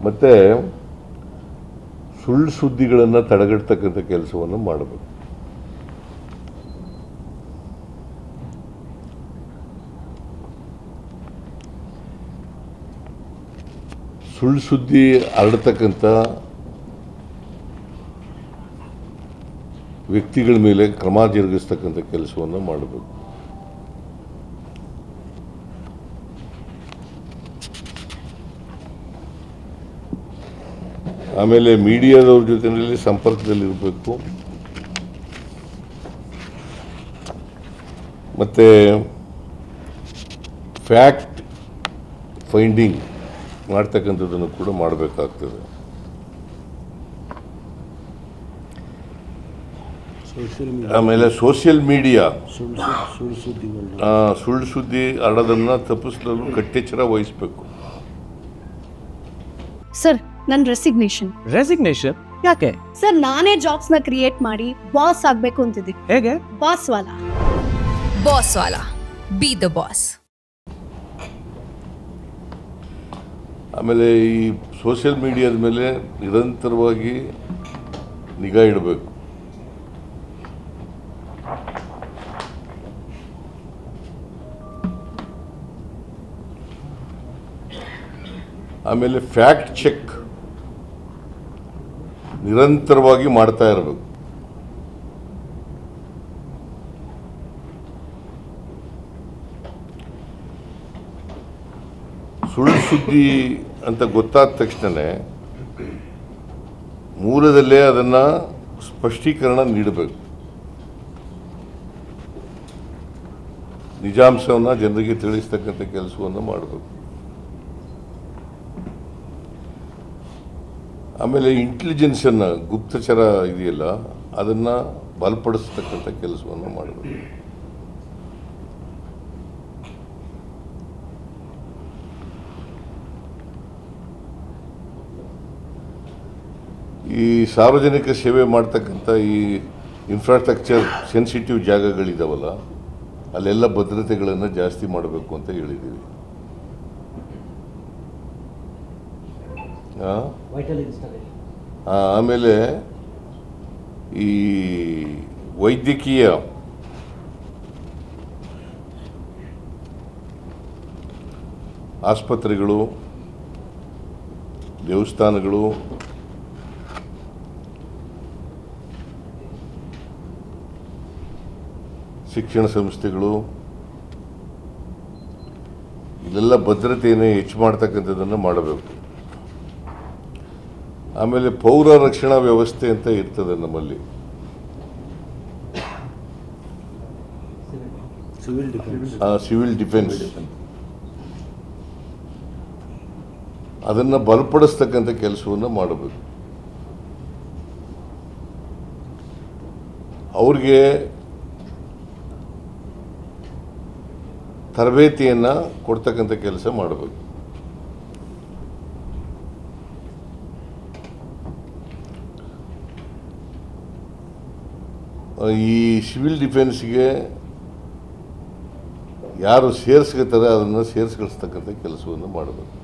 ಮತ್ತು ಸುಳ್ಳು ಸುದ್ದಿಗಳನ್ನು ತಡೆಗಟ್ಟತಕ್ಕಂಥ ಕೆಲಸವನ್ನು ಮಾಡಬೇಕು. ಸುಳ್ಳು ಸುದ್ದಿ ಹರಡ್ತಕ್ಕಂಥ ವ್ಯಕ್ತಿಗಳ ಮೇಲೆ ಕ್ರಮ ಜರುಗಿಸ್ತಕ್ಕಂಥ ಕೆಲಸವನ್ನು ಮಾಡಬೇಕು. ಆಮೇಲೆ ಮೀಡಿಯಾದವ್ರ ಜೊತೆಯಲ್ಲಿ ಸಂಪರ್ಕದಲ್ಲಿರಬೇಕು. ಮತ್ತು ಫ್ಯಾಕ್ಟ್ ಫೈಂಡಿಂಗ್ ಮಾಡ್ತಕ್ಕಂಥದ್ದನ್ನು ಕೂಡ ಮಾಡಬೇಕಾಗ್ತದೆ. ಆಮೇಲೆ ಸೋಷಿಯಲ್ ಮೀಡಿಯಾ ಸುಳ್ಳು ಸುದ್ದಿ ಹರಡೋದನ್ನು ತಪ್ಪಿಸಲು ಕಟ್ಟೆಚ್ಚರ ವಹಿಸಬೇಕು. ಸರ್, ನನ್ನ ರೆಸಿಗ್ನೇಷನ್ ಯಾಕೆ ಸರ್? ನಾನೇ ಜಾಬ್ಸ್ ನ ಕ್ರಿಯೇಟ್ ಮಾಡಿ ಬಾಸ್ ಆಗ್ಬೇಕು ಅಂತಿದ್ದೀನಿ. ಹೇಗೆ? Boss Vala B the boss. ಆಮೇಲೆ ಈ ಸೋಷಿಯಲ್ ಮೀಡಿಯಾದ ಮೇಲೆ ನಿರಂತರವಾಗಿ ನಿಗಾ ಇಡಬೇಕು. ಆಮೇಲೆ ಫ್ಯಾಕ್ಟ್ ಚೆಕ್ ನಿರಂತರವಾಗಿ ಮಾಡ್ತಾ ಇರಬೇಕು. ಸುಳ್ಳು ಸುದ್ದಿ ಅಂತ ಗೊತ್ತಾದ ತಕ್ಷಣ ಮೂಲದಲ್ಲೇ ಅದನ್ನು ಸ್ಪಷ್ಟೀಕರಣ ನೀಡಬೇಕು. ನಿಜಾಂಶವನ್ನು ಜನರಿಗೆ ತಿಳಿಸ್ತಕ್ಕಂಥ ಕೆಲಸವನ್ನು ಮಾಡಬೇಕು. ಆಮೇಲೆ ಇಂಟೆಲಿಜೆನ್ಸನ್ನು, ಗುಪ್ತಚರ ಇದೆಯಲ್ಲ, ಅದನ್ನು ಬಲಪಡಿಸ್ತಕ್ಕಂಥ ಕೆಲಸವನ್ನು ಮಾಡಬೇಕು. ಈ ಸಾರ್ವಜನಿಕ ಸೇವೆ ಮಾಡ್ತಕ್ಕಂಥ ಈ ಇನ್ಫ್ರಾಸ್ಟ್ರಕ್ಚರ್ ಸೆನ್ಸಿಟಿವ್ ಜಾಗಗಳಿದಾವಲ್ಲ, ಅಲ್ಲೆಲ್ಲ ಭದ್ರತೆಗಳನ್ನು ಜಾಸ್ತಿ ಮಾಡಬೇಕು ಅಂತ ಹೇಳಿದ್ದೀವಿ. ಆಮೇಲೆ ಈ ವೈದ್ಯಕೀಯ ಆಸ್ಪತ್ರೆಗಳು, ದೇವಸ್ಥಾನಗಳು, ಶಿಕ್ಷಣ ಸಂಸ್ಥೆಗಳು, ಇಲ್ಲೆಲ್ಲ ಭದ್ರತೆಯನ್ನು ಹೆಚ್ಚು ಮಾಡ್ತಕ್ಕಂಥದ್ದನ್ನು ಮಾಡಬೇಕು. ಆಮೇಲೆ ಪೌರ ರಕ್ಷಣಾ ವ್ಯವಸ್ಥೆ ಅಂತ ಇರ್ತದೆ ನಮ್ಮಲ್ಲಿ. ಸಿವಿಲ್ ಡಿಫೆನ್ಸ್ ಅದನ್ನು ಬಲಪಡಿಸ್ತಕ್ಕಂಥ ಕೆಲಸವನ್ನು ಮಾಡಬೇಕು. ಅವ್ರಿಗೆ ತರಬೇತಿಯನ್ನು ಕೊಡ್ತಕ್ಕಂಥ ಕೆಲಸ ಮಾಡಬೇಕು. ಈ ಸಿವಿಲ್ ಡಿಫೆನ್ಸ್ಗೆ ಯಾರು ಸೇರಿಸ್ಕೊತಾರೆ ಅದನ್ನು ಸೇರಿಸ್ಕೊಳ್ತಕ್ಕಂಥ ಕೆಲಸವನ್ನು ಮಾಡಬೇಕು.